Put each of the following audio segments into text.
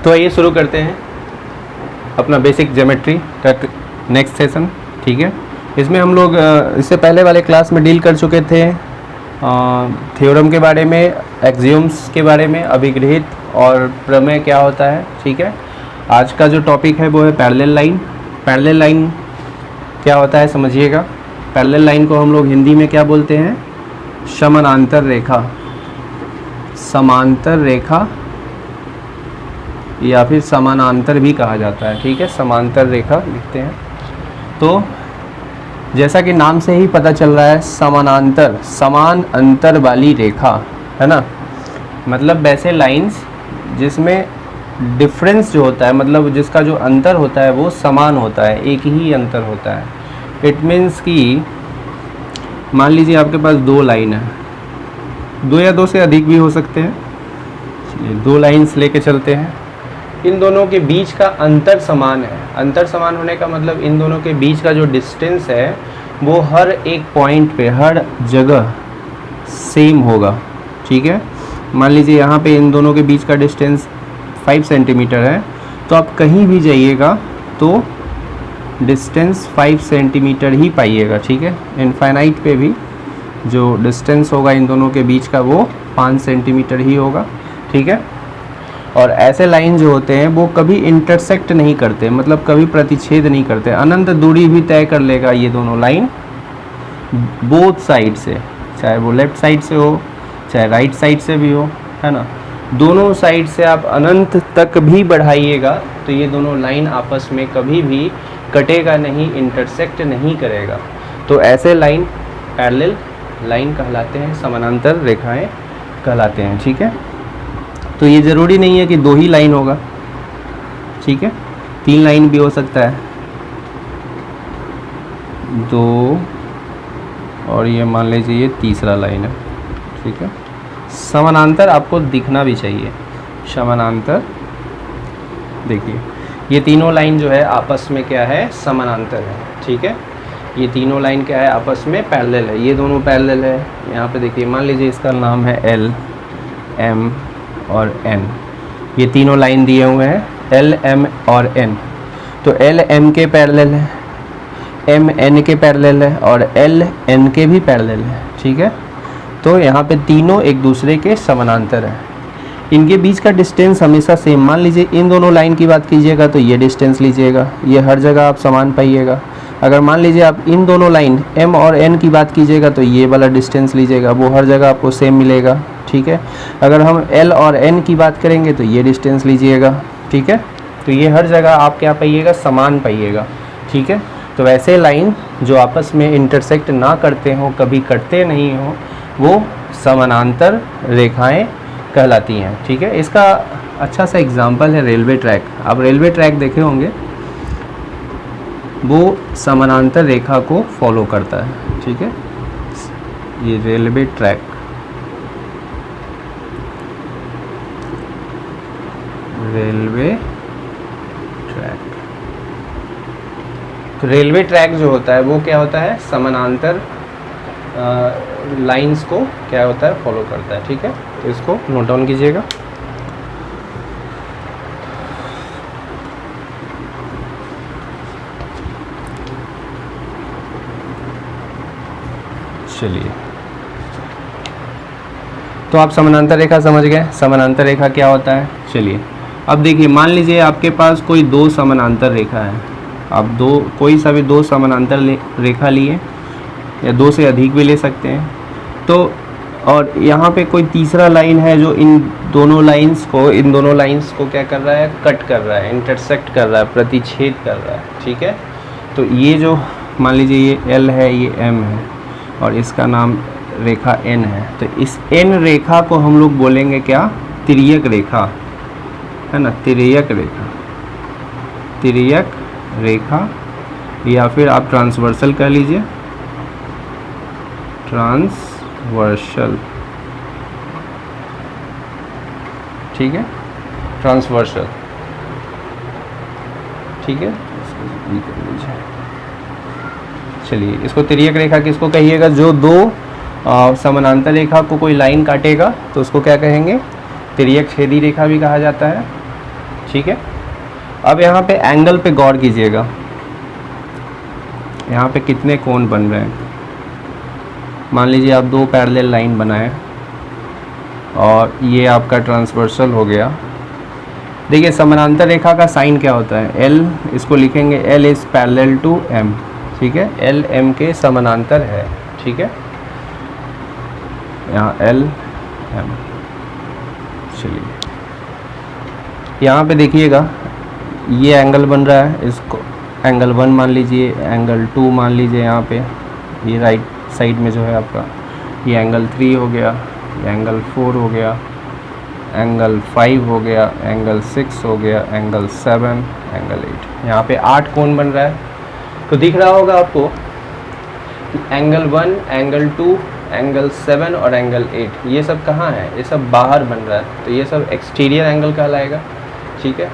तो आइए शुरू करते हैं अपना बेसिक ज्योमेट्री का नेक्स्ट सेशन। ठीक है, इसमें हम लोग इससे पहले वाले क्लास में डील कर चुके थे थ्योरम के बारे में, एक्सियोम्स के बारे में, अभिगृहित और प्रमेय क्या होता है। ठीक है, आज का जो टॉपिक है वो है पैरेलल लाइन। पैरेलल लाइन क्या होता है समझिएगा। पैरेलल लाइन को हम लोग हिंदी में क्या बोलते हैं? समानांतर रेखा, समांतर रेखा या फिर समानांतर भी कहा जाता है। ठीक है, समांतर रेखा लिखते हैं। तो जैसा कि नाम से ही पता चल रहा है, समानांतर, समान अंतर वाली रेखा है ना। मतलब वैसे लाइंस जिसमें डिफरेंस जो होता है, मतलब जिसका जो अंतर होता है वो समान होता है, एक ही अंतर होता है। इट मीन्स कि मान लीजिए आपके पास दो लाइन है, दो या दो से अधिक भी हो सकते हैं। चलिए दो लाइंस लेके चलते हैं, इन दोनों के बीच का अंतर समान है। अंतर समान होने का मतलब इन दोनों के बीच का जो डिस्टेंस है वो हर एक पॉइंट पे, हर जगह सेम होगा। ठीक है, मान लीजिए यहाँ पे इन दोनों के बीच का डिस्टेंस 5 सेंटीमीटर है, तो आप कहीं भी जाइएगा तो डिस्टेंस 5 सेंटीमीटर ही पाइएगा। ठीक है, इनफाइनाइट पे भी जो डिस्टेंस होगा इन दोनों के बीच का वो 5 सेंटीमीटर ही होगा। ठीक है, और ऐसे लाइन जो होते हैं वो कभी इंटरसेक्ट नहीं करते, मतलब कभी प्रतिच्छेद नहीं करते। अनंत दूरी भी तय कर लेगा ये दोनों लाइन बोथ साइड से, चाहे वो लेफ़्ट साइड से हो चाहे राइट साइड से भी हो, है ना। दोनों साइड से आप अनंत तक भी बढ़ाइएगा तो ये दोनों लाइन आपस में कभी भी कटेगा नहीं, इंटरसेक्ट नहीं करेगा। तो ऐसे लाइन पैरेलल लाइन कहलाते हैं, समानांतर रेखाएं कहलाते हैं। ठीक है, तो ये ज़रूरी नहीं है कि दो ही लाइन होगा। ठीक है, 3 लाइन भी हो सकता है, 2 और ये मान लीजिए ये तीसरा लाइन है। ठीक है, समानांतर आपको दिखना भी चाहिए। समानांतर देखिए, ये तीनों लाइन जो है आपस में क्या है? समानांतर है। ठीक है, ये तीनों लाइन क्या है? आपस में पैरेलल है। ये दोनों पैरेलल है। यहाँ पे देखिए, मान लीजिए इसका नाम है L, M और N। ये तीनों लाइन दिए हुए हैं L, M और N। तो L M के पैरेलल है, M N के पैरेलल है और L N के भी पैरेलल है। ठीक है, तो यहाँ पे तीनों एक दूसरे के समानांतर है। इनके बीच का डिस्टेंस हमेशा सेम। मान लीजिए इन दोनों लाइन की बात कीजिएगा तो ये डिस्टेंस लीजिएगा, ये हर जगह आप समान पाइएगा। अगर मान लीजिए आप इन दोनों लाइन M और N की बात कीजिएगा तो ये वाला डिस्टेंस लीजिएगा, वो हर जगह आपको सेम मिलेगा। ठीक है, अगर हम L और N की बात करेंगे तो ये डिस्टेंस लीजिएगा। ठीक है, तो ये हर जगह आप क्या पाइएगा? समान पाइएगा। ठीक है, तो वैसे लाइन जो आपस में इंटरसेक्ट ना करते हों, कभी कटते नहीं हों, वो समानांतर रेखाएं कहलाती हैं। ठीक है, इसका अच्छा सा एग्जांपल है रेलवे ट्रैक। आप रेलवे ट्रैक देखे होंगे, वो समानांतर रेखा को फॉलो करता है। ठीक है, ये रेलवे ट्रैक, रेलवे ट्रैक। तो रेलवे ट्रैक जो होता है वो क्या होता है? समानांतर लाइंस को क्या होता है? फॉलो करता है। ठीक है, तो इसको नोट डाउन कीजिएगा। चलिए, तो आप समानांतर रेखा समझ गए। समानांतर रेखा क्या होता है? चलिए अब देखिए, मान लीजिए आपके पास कोई दो समानांतर रेखा है। आप कोई सा भी दो समानांतर रेखा लिए या दो से अधिक भी ले सकते हैं। तो और यहाँ पे कोई तीसरा लाइन है जो इन दोनों लाइंस को क्या कर रहा है? कट कर रहा है, इंटरसेक्ट कर रहा है, प्रतिच्छेद कर रहा है। ठीक है, तो ये जो मान लीजिए ये L है, ये M है और इसका नाम रेखा N है। तो इस N रेखा को हम लोग बोलेंगे क्या? तिर्यक रेखा, है ना। तिर्यक रेखा, तिर्यक रेखा या फिर आप ट्रांसवर्सल कह लीजिए, ट्रांसवर्सल। ठीक है, ट्रांसवर्सल। ठीक है, चलिए इसको तिर्यक रेखा किसको कहिएगा? जो दो समानांतर रेखा को कोई लाइन काटेगा तो उसको क्या कहेंगे? तिर्यक छेदी रेखा भी कहा जाता है। ठीक है। अब यहाँ पे एंगल पे गौर कीजिएगा, यहाँ पे कितने कोण बन रहे हैं। मान लीजिए आप दो पैरेलल लाइन बनाएं और ये आपका ट्रांसवर्सल हो गया। देखिए समानांतर रेखा का साइन क्या होता है, एल, इसको लिखेंगे L is parallel to M, ठीक है, एल एम के समानांतर है, ठीक है, यहाँ एल एम। चलिए यहाँ पे देखिएगा ये एंगल बन रहा है, इसको एंगल 1 मान लीजिए, एंगल 2 मान लीजिए, यहाँ पे ये राइट साइड में जो है आपका ये एंगल 3 हो गया, ये एंगल 4 हो गया, एंगल 5 हो गया, एंगल 6 हो गया, एंगल 7, एंगल 8। यहाँ पे 8 कोण बन रहा है। तो दिख रहा होगा आपको एंगल 1, एंगल 2, एंगल 7 और एंगल 8 ये सब कहाँ है, ये सब बाहर बन रहा है, तो ये सब एक्सटीरियर एंगल कहलाएगा, ठीक है।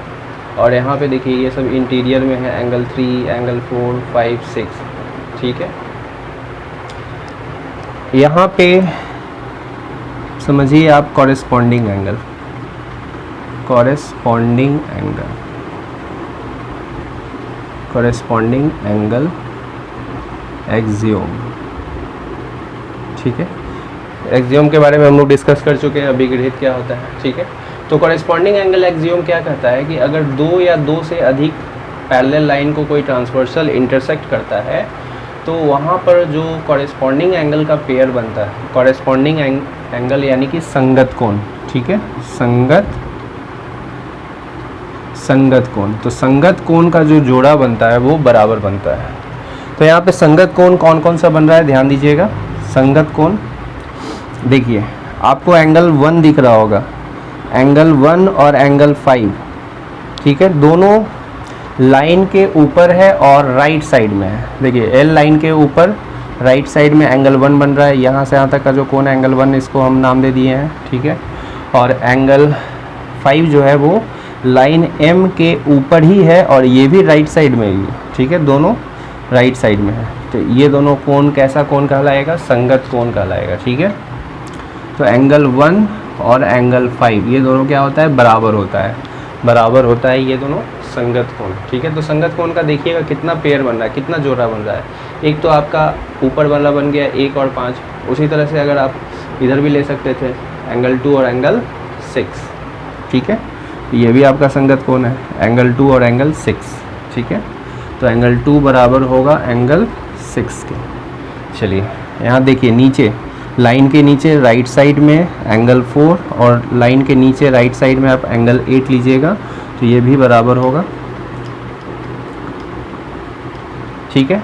और यहाँ पे देखिए ये सब इंटीरियर में है, एंगल 3, एंगल 4, 5, 6, ठीक है। यहाँ पे समझिए आप corresponding angle, corresponding angle, corresponding angle axiom, ठीक है। एक्सियोम के बारे में हम लोग डिस्कस कर चुके हैं, अभिगृहित क्या होता है, ठीक है। तो कॉरेस्पॉन्डिंग एंगल एक्सियोम क्या कहता है कि अगर दो या दो से अधिक पैरेलल लाइन को कोई ट्रांसवर्सल इंटरसेक्ट करता है तो वहाँ पर जो कॉरेस्पॉन्डिंग एंगल का पेयर बनता है, कॉरेस्पॉन्डिंग एंगल यानी कि संगत कोण, ठीक है, संगत कोण। तो संगत कोण का जो जोड़ा बनता है वो बराबर बनता है। तो यहाँ पे संगत कोण कौन कौन सा बन रहा है ध्यान दीजिएगा। संगत कोण देखिए आपको एंगल 1 दिख रहा होगा, एंगल 1 और एंगल 5, ठीक है, दोनों लाइन के ऊपर है और राइट साइड में है। देखिए एल लाइन के ऊपर राइट साइड में एंगल 1 बन रहा है, यहाँ से यहाँ तक का जो कोण एंगल 1 इसको हम नाम दे दिए हैं, ठीक है। और एंगल 5 जो है वो लाइन एम के ऊपर ही है और ये भी राइट साइड में ही, ठीक है, दोनों राइट साइड में है। तो ये दोनों कोण कैसा कोण कहलाएगा, संगत कोण कहलाएगा, ठीक है। तो एंगल 1 और एंगल 5 ये दोनों क्या होता है, बराबर होता है, बराबर होता है ये दोनों संगत कोण, ठीक है। तो संगत कोण का देखिएगा कितना पेयर बन रहा है, कितना जोड़ा बन रहा है। एक तो आपका ऊपर वाला बन गया 1 और 5, उसी तरह से अगर आप इधर भी ले सकते थे एंगल 2 और एंगल 6, ठीक है, ये भी आपका संगत कोण है, एंगल 2 और एंगल 6, ठीक है। तो एंगल 2 बराबर होगा एंगल 6 के। चलिए यहाँ देखिए नीचे लाइन के नीचे राइट साइड में एंगल 4 और लाइन के नीचे राइट साइड में आप एंगल 8 लीजिएगा तो ये भी बराबर होगा, ठीक है।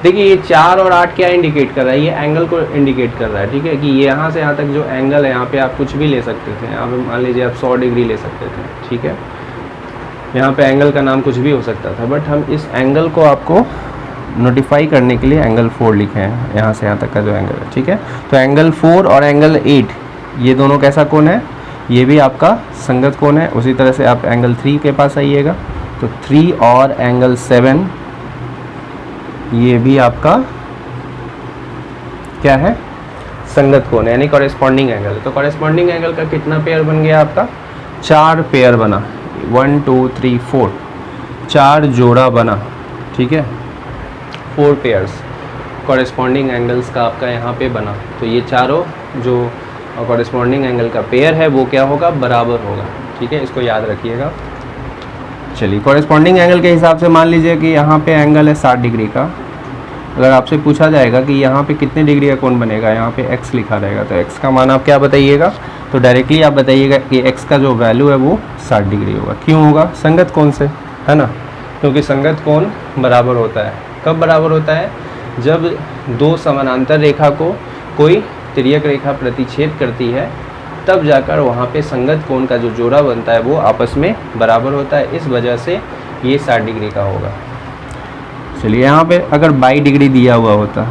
देखिए ये 4 और 8 क्या इंडिकेट कर रहा है, ये एंगल को इंडिकेट कर रहा है, ठीक है, कि ये यहाँ से यहाँ तक जो एंगल है यहाँ पे आप कुछ भी ले सकते थे, यहाँ पे मान लीजिए आप 100 डिग्री ले सकते थे, ठीक है। यहाँ पे एंगल का नाम कुछ भी हो सकता था, बट हम इस एंगल को आपको नोटिफाई करने के लिए एंगल 4 लिखे हैं, यहाँ से यहाँ तक का जो एंगल है, ठीक है। तो एंगल 4 और एंगल 8 ये दोनों कैसा कोण है, ये भी आपका संगत कोण है। उसी तरह से आप एंगल 3 के पास आइएगा तो 3 और एंगल 7 ये भी आपका क्या है, संगत कोण है, यानी कॉरेस्पॉन्डिंग एंगल। तो कॉरेस्पॉन्डिंग एंगल का कितना पेयर बन गया आपका, 4 पेयर बना, 1 2 3 4, 4 जोड़ा बना, ठीक है, 4 पेयर्स कॉरेस्पॉन्डिंग एंगल्स का आपका यहाँ पे बना। तो ये चारों जो कॉरेस्पॉन्डिंग एंगल का पेयर है वो क्या होगा, बराबर होगा, ठीक है, इसको याद रखिएगा। चलिए कॉरेस्पॉन्डिंग एंगल के हिसाब से मान लीजिए कि यहाँ पे एंगल है 60 डिग्री का। अगर आपसे पूछा जाएगा कि यहाँ पे कितने डिग्री का कोण बनेगा, यहाँ पे x लिखा रहेगा, तो x का मान आप क्या बताइएगा, तो डायरेक्टली आप बताइएगा कि x का जो वैल्यू है वो 60 डिग्री होगा। क्यों होगा, संगत कोण से, है ना, क्योंकि संगत कोण बराबर होता है। कब बराबर होता है, जब दो समानांतर रेखा को कोई तिर्यक रेखा प्रतिच्छेद करती है, तब जाकर वहाँ पे संगत कोण का जो जोड़ा बनता है वो आपस में बराबर होता है। इस वजह से ये 60 डिग्री का होगा। चलिए यहाँ पे अगर 22 डिग्री दिया हुआ होता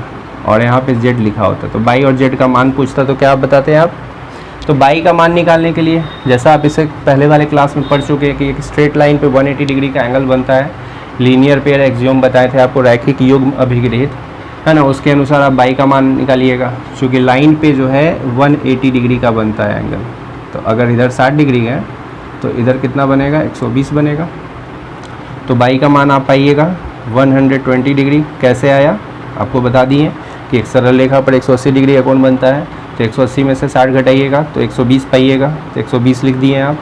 और यहाँ पे z लिखा होता तो 22 और z का मान पूछता तो क्या आप बताते हैं आप, तो 22 का मान निकालने के लिए जैसा आप इसे पहले वाले क्लास में पढ़ चुके हैं कि एक स्ट्रेट लाइन पे 180 डिग्री का एंगल बनता है, लीनियर पेयर एक्सियोम बताए थे आपको, रैखिक युग्म अभिगृहित, है ना, उसके अनुसार आप 22 का मान निकालिएगा। चूँकि लाइन पे जो है 180 डिग्री का बनता है एंगल, तो अगर इधर 60 डिग्री है तो इधर कितना बनेगा, 120 बनेगा। तो बाई का मान आप पाइएगा 120 डिग्री। कैसे आया आपको बता दिए कि एक सरल रेखा पर 180 डिग्री का कोण बनता है। तो 180 में से 60 घटाइएगा तो 120 पाइएगा, तो 120 लिख दिए आप।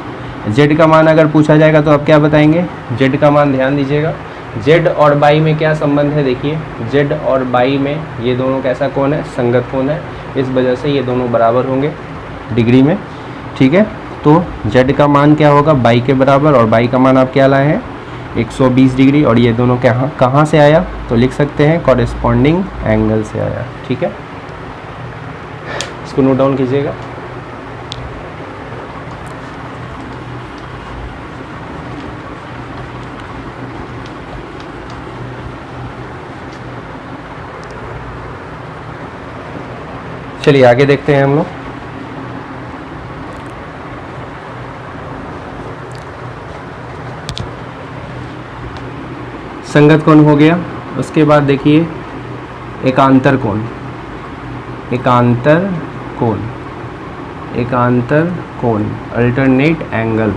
जेड का मान अगर पूछा जाएगा तो आप क्या बताएंगे, जेड का मान ध्यान दीजिएगा, जेड और बाई में क्या संबंध है, देखिए जेड और बाई में ये दोनों कैसा कोण है, संगत कोण है, इस वजह से ये दोनों बराबर होंगे डिग्री में, ठीक है। तो जेड का मान क्या होगा, बाई के बराबर, और बाई का मान आप क्या लाए हैं 120 डिग्री, और ये दोनों कहाँ से आया, तो लिख सकते हैं कॉरेस्पॉन्डिंग एंगल से आया, ठीक है। इसको नोट डाउन कीजिएगा। चलिए आगे देखते हैं हम लोग। संगत कोण हो गया, उसके बाद देखिए एकांतर कोण, एकांतर कोण, एकांतर कोण, alternate angle,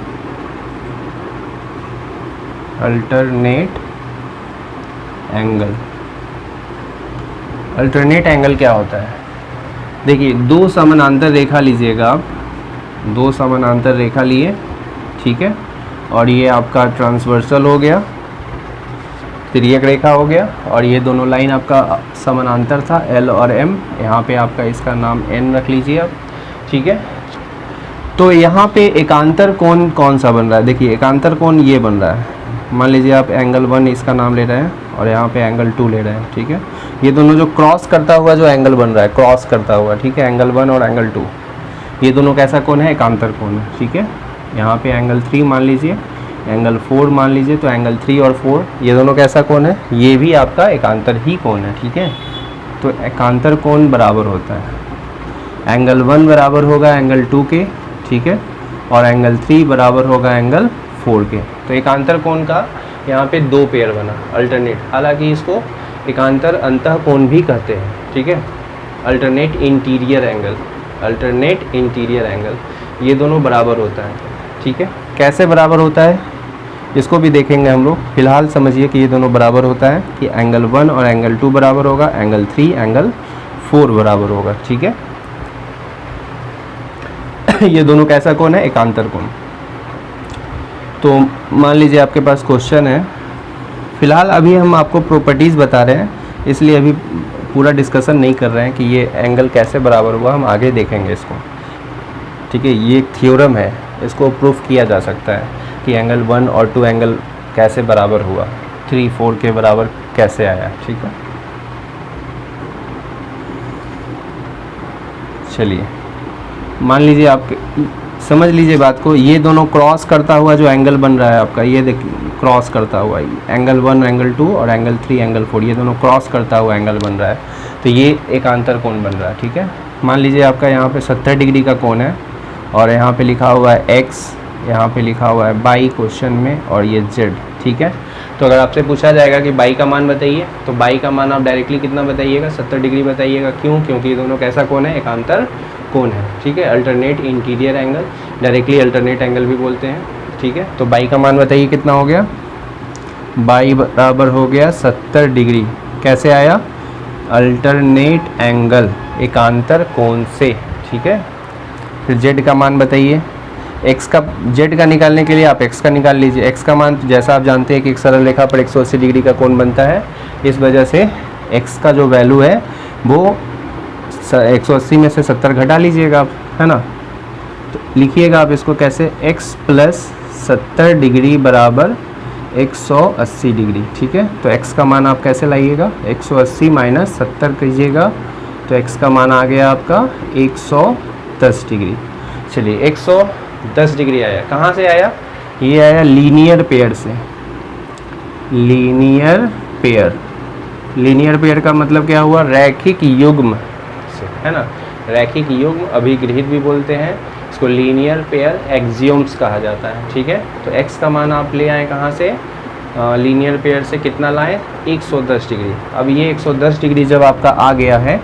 alternate angle. Alternate angle क्या होता है, देखिए दो समानांतर रेखा लीजिएगा आप, दो समानांतर रेखा लिए, ठीक है, और ये आपका ट्रांसवर्सल हो गया, तिर्यक रेखा हो गया, और ये दोनों लाइन आपका समानांतर था एल और एम, यहाँ पे आपका इसका नाम एन रख लीजिए आप, ठीक है। तो यहाँ पे एकांतर कोण कौन सा बन रहा है, देखिए एकांतर कोण ये बन रहा है, मान लीजिए आप एंगल 1 इसका नाम ले रहे हैं और यहाँ पे एंगल 2 ले रहे हैं, ठीक है। ये दोनों जो क्रॉस करता हुआ जो एंगल बन रहा है, क्रॉस करता हुआ, ठीक है, एंगल 1 और एंगल 2, ये दोनों कैसा कोण है, एकांतर कोण है, ठीक है। यहाँ पे एंगल 3 मान लीजिए, एंगल 4 मान लीजिए, तो एंगल 3 और 4 ये दोनों कैसा कोण है, ये भी आपका एकांतर ही कोण है, ठीक है। तो एकांतर कोण बराबर होता है, एंगल 1 बराबर होगा एंगल 2 के, ठीक है, और एंगल 3 बराबर होगा एंगल 4 के। तो एकांतर कोण का यहाँ पे दो पेयर बना, अल्टरनेट, हालांकि इसको एकांतर अंतः कोण भी कहते हैं, ठीक है, alternate interior angle, alternate interior angle, ये दोनों बराबर होता है, ठीक है। कैसे बराबर होता है इसको भी देखेंगे हम लोग, फिलहाल समझिए कि ये दोनों बराबर होता है कि एंगल 1 और एंगल 2 बराबर होगा, एंगल 3 एंगल 4 बराबर होगा, ठीक है। ये दोनों कैसा कोण है, एकांतर कोण। तो मान लीजिए आपके पास क्वेश्चन है, फिलहाल अभी हम आपको प्रॉपर्टीज़ बता रहे हैं, इसलिए अभी पूरा डिस्कशन नहीं कर रहे हैं कि ये एंगल कैसे बराबर हुआ, हम आगे देखेंगे इसको, ठीक है। ये एक थ्योरम है, इसको प्रूफ किया जा सकता है कि एंगल 1 और 2 एंगल कैसे बराबर हुआ, 3 4 के बराबर कैसे आया, ठीक है। चलिए मान लीजिए आप समझ लीजिए बात को, ये दोनों क्रॉस करता हुआ जो एंगल बन रहा है आपका, ये देखिए क्रॉस करता हुआ एंगल 1 एंगल 2 और एंगल 3 एंगल 4, ये दोनों क्रॉस करता हुआ एंगल बन रहा है, तो ये एकांतर कोण बन रहा है, ठीक है। मान लीजिए आपका यहाँ पे 70 डिग्री का कोण है, और यहाँ पे लिखा हुआ है x, यहाँ पे लिखा हुआ है बाई क्वेश्चन में, और ये z, ठीक है। तो अगर आपसे पूछा जाएगा कि बाई का मान बताइए, तो बाई का मान आप डायरेक्टली कितना बताइएगा, 70 डिग्री बताइएगा। क्यों, क्योंकि ये दोनों कैसा कोण है, एकांतर कोण है, ठीक है, alternate interior angle, directly alternate angle भी बोलते हैं, ठीक है। तो बाई का मान बताइए कितना हो गया, बाई बराबर हो गया 70 डिग्री, कैसे आया, अल्टरनेट एंगल, एकांतर कोण से, ठीक है। फिर जेड का मान बताइए, एक्स का, जेड का निकालने के लिए आप एक्स का निकाल लीजिए। एक्स का मान जैसा आप जानते हैं कि एक सरल रेखा पर 180 डिग्री का कोण बनता है, इस वजह से एक्स का जो वैल्यू है वो 180 में से 70 घटा लीजिएगा आप, है ना। तो लिखिएगा आप इसको कैसे, x प्लस 70 डिग्री बराबर 180 डिग्री, ठीक है। तो x का मान आप कैसे लाइएगा, 180 माइनस 70 कीजिएगा, तो x का मान आ गया आपका 110 डिग्री। चलिए 110 डिग्री आया, कहाँ से आया, ये आया लीनियर पेयर से, लीनियर पेयर, लीनियर पेयर का मतलब क्या हुआ, रैखिक युग्म से, है ना, रैखिक युग्म अभिगृहित भी बोलते हैं इसको, लीनियर पेयर एक्सियोम्स कहा जाता है, ठीक है। तो x का मान आप ले आए कहाँ से, लीनियर पेयर से कितना लाएं, 110 डिग्री। अब ये 110 डिग्री जब आपका आ गया है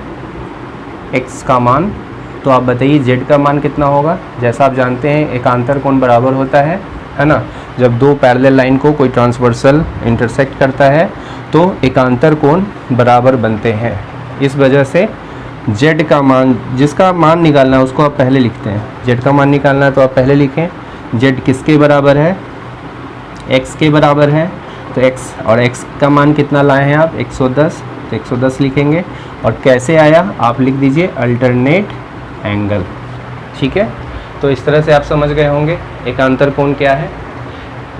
x का मान, तो आप बताइए जेड का मान कितना होगा। जैसा आप जानते हैं एकांतर कोण बराबर होता है ना, जब दो पैरेलल लाइन को कोई ट्रांसवर्सल इंटरसेक्ट करता है तो एकांतर कोण बराबर बनते हैं। इस वजह से जेड का मान, जिसका मान निकालना है उसको आप पहले लिखते हैं। जेड का मान निकालना है तो आप पहले लिखें जेड किसके बराबर है, एक्स के बराबर है। तो एक्स और एक्स का मान कितना लाए हैं आप 110, तो 110 लिखेंगे। और कैसे आया आप लिख दीजिए अल्टरनेट एंगल। ठीक है, तो इस तरह से आप समझ गए होंगे एकांतर कोण क्या है।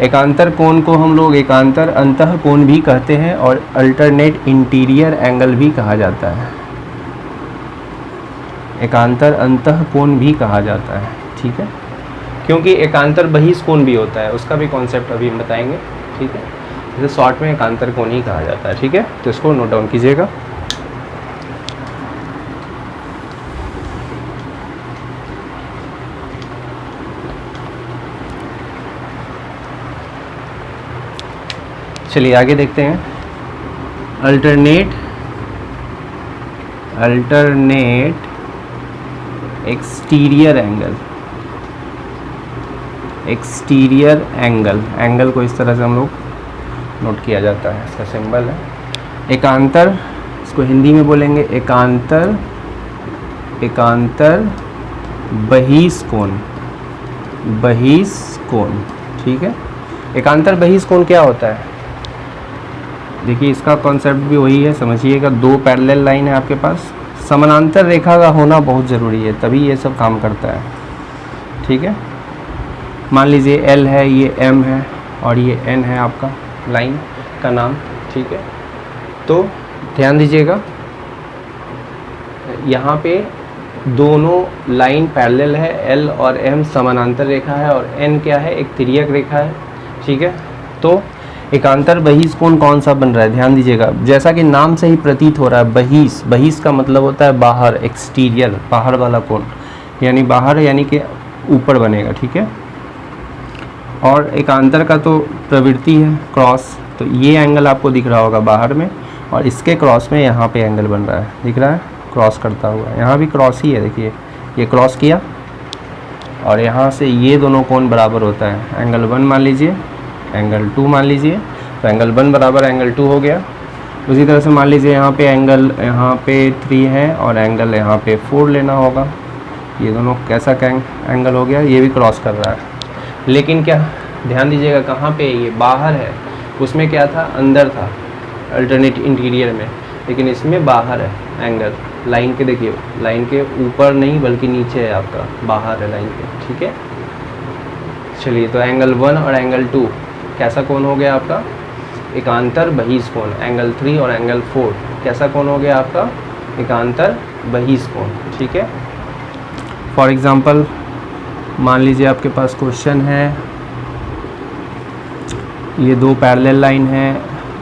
एकांतर कोण को हम लोग एकांतर अंतः कोण भी कहते हैं और अल्टरनेट इंटीरियर एंगल भी कहा जाता है। एकांतर अंतः कोण भी कहा जाता है। ठीक है, क्योंकि एकांतर बहिष कोण भी होता है, उसका भी कॉन्सेप्ट अभी हम बताएंगे। ठीक है, जैसे शॉर्ट में एकांतर कोण ही कहा जाता है। ठीक है, तो इसको नोट डाउन कीजिएगा। चलिए आगे देखते हैं। Alternate exterior angle. Exterior angle को इस तरह से हम लोग नोट किया जाता है, इसका सिंबल है एकांतर। इसको हिंदी में बोलेंगे एकांतर बहिष कोण। ठीक है, एकांतर बहिष कोण क्या होता है, देखिए इसका कॉन्सेप्ट भी वही है, समझिएगा। दो पैरेलल लाइन है आपके पास, समानांतर रेखा का होना बहुत ज़रूरी है, तभी ये सब काम करता है। ठीक है, मान लीजिए L है, ये M है और ये N है आपका लाइन का नाम। ठीक है, तो ध्यान दीजिएगा यहाँ पे दोनों लाइन पैरेलल है, L और M समानांतर रेखा है और N क्या है, एक तिर्यक रेखा है। ठीक है, तो एकांतर बहिष कोण कौन सा बन रहा है, ध्यान दीजिएगा। जैसा कि नाम से ही प्रतीत हो रहा है बहिष का मतलब होता है बाहर, एक्सटीरियर बाहर वाला कोण, यानी बाहर यानी कि ऊपर बनेगा। ठीक है, और एकांतर का तो प्रवृत्ति है क्रॉस, तो ये एंगल आपको दिख रहा होगा बाहर में और इसके क्रॉस में यहाँ पे एंगल बन रहा है, दिख रहा है क्रॉस करता हुआ। यहाँ भी क्रॉस ही है, देखिए ये क्रॉस किया और यहाँ से ये दोनों कोण बराबर होता है। एंगल 1 मान लीजिए, एंगल 2 मान लीजिए, तो एंगल 1 बराबर एंगल 2 हो गया। उसी तरह से मान लीजिए यहाँ पे एंगल यहाँ पे 3 है और एंगल यहाँ पे 4 लेना होगा। ये दोनों कैसा एंगल हो गया, ये भी क्रॉस कर रहा है। लेकिन क्या ध्यान दीजिएगा कहाँ पे ये बाहर है, उसमें क्या था अंदर था अल्टरनेट इंटीरियर में, लेकिन इसमें बाहर है एंगल लाइन के। देखिए लाइन के ऊपर नहीं बल्कि नीचे है आपका, बाहर है लाइन के। ठीक है, चलिए तो एंगल 1 और एंगल 2 कैसा कोण हो गया आपका, एकांतर बहिष कोण। एंगल 3 और एंगल 4 कैसा कोण हो गया आपका, एकांतर बहिष कोण। ठीक है, फॉर एग्जांपल मान लीजिए आपके पास क्वेश्चन है, ये दो पैरेलल लाइन है,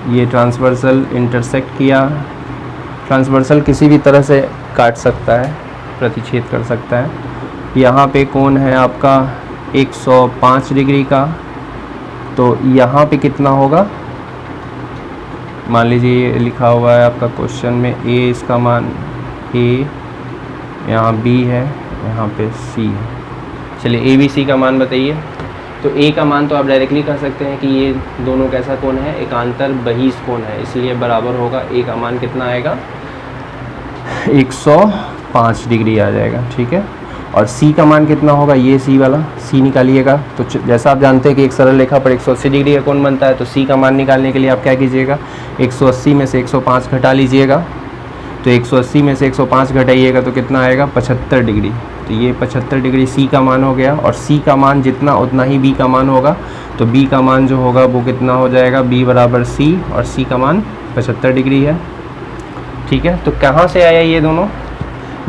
ये ट्रांसवर्सल इंटरसेक्ट किया। ट्रांसवर्सल किसी भी तरह से काट सकता है, प्रतिच्छेद कर सकता है। यहाँ पे कोण है आपका 105 डिग्री का, तो यहाँ पे कितना होगा, मान लीजिए लिखा हुआ है आपका क्वेश्चन में A, इसका मान A, यहाँ B है, यहाँ पे C है। चलिए ABC का मान बताइए। तो A का मान तो आप डायरेक्टली कह सकते हैं कि ये दोनों कैसा कोण है, एकांतर बहिष कोण है, इसलिए बराबर होगा। A का मान कितना आएगा, 105 डिग्री आ जाएगा। ठीक है, और C का मान कितना होगा, ये C वाला C निकालिएगा। तो जैसा आप जानते हैं कि एक सरल रेखा पर 180 डिग्री का कोण बनता है, तो C का मान निकालने के लिए आप क्या कीजिएगा, 180 में से 105 घटा लीजिएगा। तो 180 में से 105 घटाइएगा तो कितना आएगा, 75 डिग्री। तो ये 75 डिग्री C का मान हो गया, और C का मान जितना उतना ही B का मान होगा। तो B का मान जो होगा वो कितना हो जाएगा, B बराबर C, और C का मान 75 डिग्री है। ठीक है, तो कहाँ से आया ये दोनों,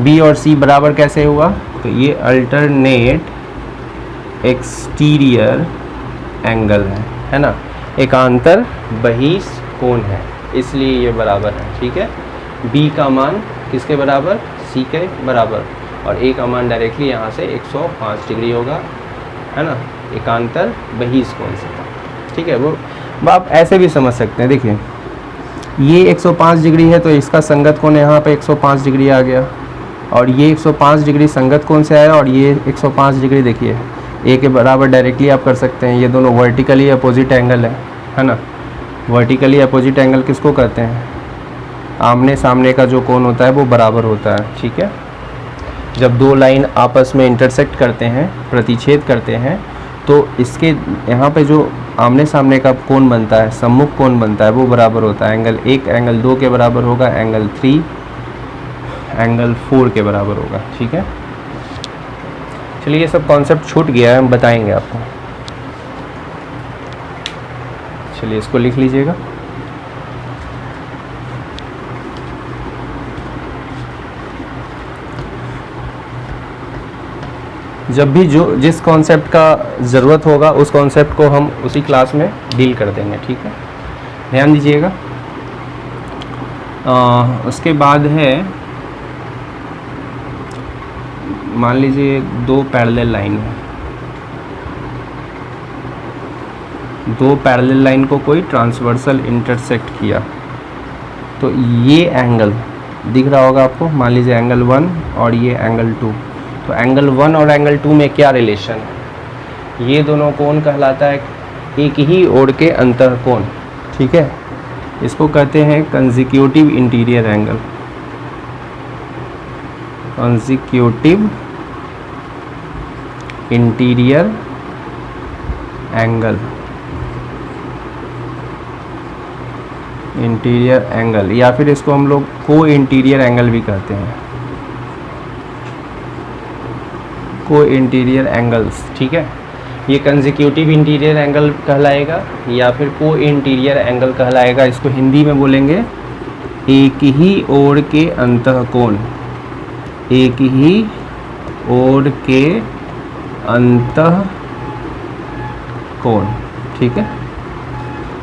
B और C बराबर कैसे हुआ, तो ये अल्टरनेट एक्सटीरियर एंगल है ना, एकांतर बहिष कोण है, इसलिए ये बराबर है। ठीक है, B का मान किसके बराबर, C के बराबर, और A का मान डायरेक्टली यहाँ से 105 डिग्री होगा, है ना, एकांतर बहिष कोण से। ठीक है, वो आप ऐसे भी समझ सकते हैं। देखिए ये 105 डिग्री है, तो इसका संगत कोण यहाँ पे 105 डिग्री आ गया। और ये 105 डिग्री संगत कोण से आया और ये 105 डिग्री देखिए ए के बराबर डायरेक्टली आप कर सकते हैं। ये दोनों वर्टिकली अपोजिट एंगल है ना। वर्टिकली अपोजिट एंगल किसको कहते हैं? आमने सामने का जो कोण होता है वो बराबर होता है, ठीक है। जब दो लाइन आपस में इंटरसेक्ट करते हैं, प्रतिच्छेद करते हैं, तो इसके यहाँ पे जो आमने सामने का कोण बनता है, सम्मुख कोण बनता है, वो बराबर होता है। एंगल 1 एंगल 2 के बराबर होगा, एंगल 3 एंगल 4 के बराबर होगा, ठीक है। चलिए ये सब कॉन्सेप्ट छूट गया है, हम बताएंगे आपको। चलिए इसको लिख लीजिएगा। जब भी जो जिस कॉन्सेप्ट का ज़रूरत होगा उस कॉन्सेप्ट को हम उसी क्लास में डील कर देंगे, ठीक है। ध्यान दीजिएगा। उसके बाद है, मान लीजिए दो पैरेलल लाइन है, दो पैरेलल लाइन को कोई ट्रांसवर्सल इंटरसेक्ट किया, तो ये एंगल दिख रहा होगा आपको, मान लीजिए एंगल 1 और ये एंगल 2। तो एंगल 1 और एंगल 2 में क्या रिलेशन है? ये दोनों कोण कहलाता है एक ही ओर के अंतःकोण, ठीक है। इसको कहते हैं consecutive interior angle, consecutive interior angle, interior angle, या फिर इसको हम लोग को इंटीरियर एंगल भी कहते हैं, को इंटीरियर एंगल्स, ठीक है। ये कंसेक्यूटिव इंटीरियर एंगल कहलाएगा या फिर को इंटीरियर एंगल कहलाएगा। इसको हिंदी में बोलेंगे एक ही ओर के अंतःकोण, एक ही ओर के अंतःकोण, ठीक है।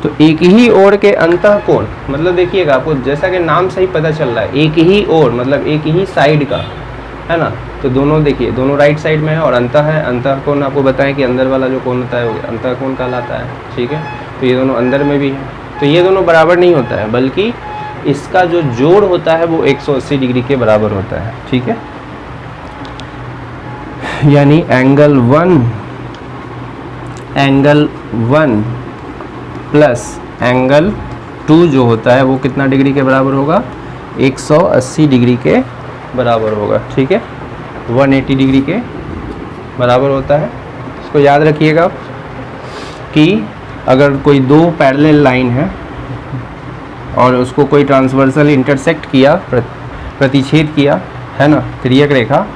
तो एक ही ओर के अंतःकोण मतलब देखिएगा, आपको जैसा कि नाम से ही पता चल रहा है, एक ही ओर मतलब एक ही साइड का, है ना। तो दोनों देखिए, दोनों राइट साइड में है और अंतः है। अंतःकोण आपको बताएं कि अंदर वाला जो कोण होता है वो अंतःकोण कहलाता है, ठीक है। तो ये दोनों अंदर में भी है, तो ये दोनों बराबर नहीं होता है, बल्कि इसका जो जोड़ होता है वो 180 डिग्री के बराबर होता है, ठीक है। यानी एंगल 1 प्लस एंगल 2 जो होता है वो कितना डिग्री के बराबर होगा? 180 डिग्री के बराबर होगा, ठीक है। 180 डिग्री के बराबर होता है। इसको याद रखिएगा कि अगर कोई दो पैरेलल लाइन है और उसको कोई ट्रांसवर्सल इंटरसेक्ट किया, प्रतिच्छेद किया, है ना, तिर्यक रेखा,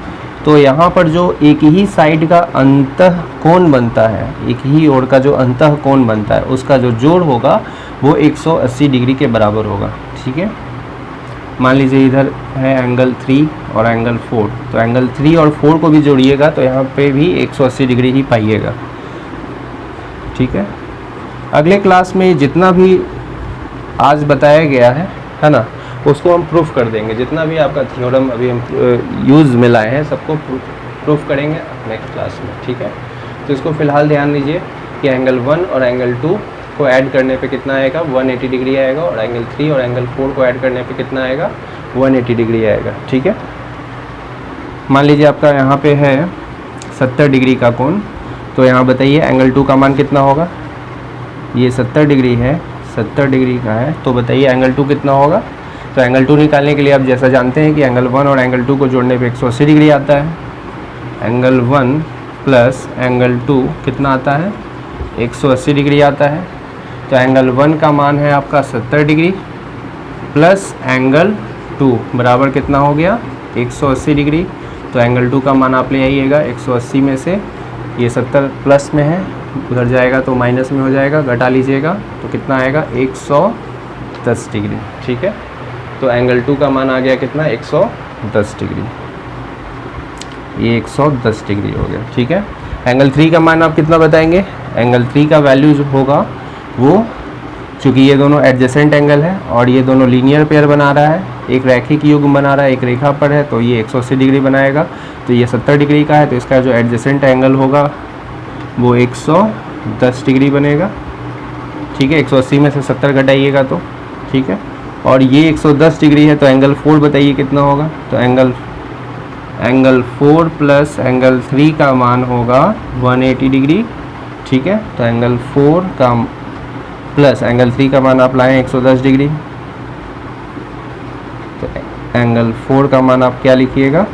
तो यहाँ पर जो एक ही साइड का अंतःकोण बनता है, एक ही ओर का जो अंतःकोण बनता है, उसका जो जोड़ होगा वो 180 डिग्री के बराबर होगा, ठीक है। मान लीजिए इधर है एंगल 3 और एंगल 4, तो एंगल 3 और 4 को भी जोड़िएगा तो यहाँ पे भी 180 डिग्री ही पाइएगा, ठीक है। अगले क्लास में जितना भी आज बताया गया है ना, उसको हम प्रूफ कर देंगे। जितना भी आपका थ्योरम अभी हम यूज़ में लाए हैं सबको प्रूफ करेंगे नेक्स्ट क्लास में, ठीक है। तो इसको फ़िलहाल ध्यान दीजिए कि एंगल 1 और एंगल 2 को ऐड करने पे कितना आएगा? 180 डिग्री आएगा, और एंगल 3 और एंगल 4 को ऐड करने पे कितना आएगा? 180 डिग्री आएगा, ठीक है। मान लीजिए आपका यहाँ पे है 70 डिग्री का कोण, तो यहाँ बताइए एंगल 2 का मान कितना होगा? ये 70 डिग्री है, 70 डिग्री का है, तो बताइए एंगल 2 कितना होगा? तो एंगल 2 निकालने के लिए आप जैसा जानते हैं कि एंगल 1 और एंगल 2 को जोड़ने पे 180 डिग्री आता है। एंगल 1 प्लस एंगल 2 कितना आता है? 180 डिग्री आता है। तो एंगल 1 का मान है आपका 70 डिग्री प्लस एंगल 2 बराबर कितना हो गया? 180 डिग्री। तो एंगल 2 का मान आप ले आइएगा 180 में से, ये 70 प्लस में है, उधर जाएगा तो माइनस में हो जाएगा, घटा लीजिएगा तो कितना आएगा? 110 डिग्री, ठीक है। तो एंगल 2 का मान आ गया कितना? 110 डिग्री। ये 110 डिग्री हो गया, ठीक है। एंगल 3 का मान आप कितना बताएंगे? एंगल 3 का वैल्यू जो होगा वो, चूँकि ये दोनों एडजेसेंट एंगल है और ये दोनों लीनियर पेयर बना रहा है, एक रैखिक युग्म बना रहा है, एक रेखा पर है, तो ये 180 डिग्री बनाएगा। तो ये 70 डिग्री का है, तो इसका जो एडजेसेंट एंगल होगा वो 110 डिग्री बनेगा, ठीक है। 180 में से 70 घटाइएगा तो, ठीक है। और ये 110 डिग्री है, तो एंगल 4 बताइए कितना होगा? तो एंगल एंगल 4 प्लस एंगल 3 का मान होगा 180 डिग्री, ठीक है। तो एंगल 4 का प्लस एंगल 3 का मान आप लाएं 110 डिग्री, तो एंगल 4 का मान आप क्या लिखिएगा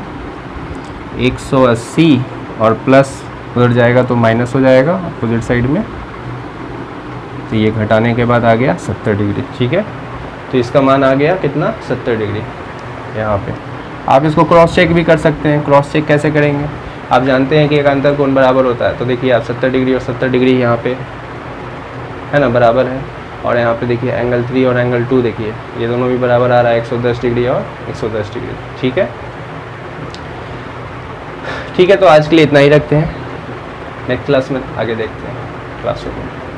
180, और प्लस उधर जाएगा तो माइनस हो जाएगा अपोजिट साइड में, तो ये घटाने के बाद आ गया 70 डिग्री, ठीक है। तो इसका मान आ गया कितना 70 डिग्री यहाँ पे। आप इसको क्रॉस चेक भी कर सकते हैं। क्रॉस चेक कैसे करेंगे, आप जानते हैं कि एक अंतर कोण बराबर होता है, तो देखिए आप 70 डिग्री और 70 डिग्री यहाँ पे है ना बराबर है, और यहाँ पे देखिए एंगल 3 और एंगल 2 देखिए ये दोनों भी बराबर आ रहा है 110 डिग्री और 110 डिग्री, ठीक है। ठीक है, तो आज के लिए इतना ही रखते हैं, नेक्स्ट क्लास में आगे देखते हैं क्लास में।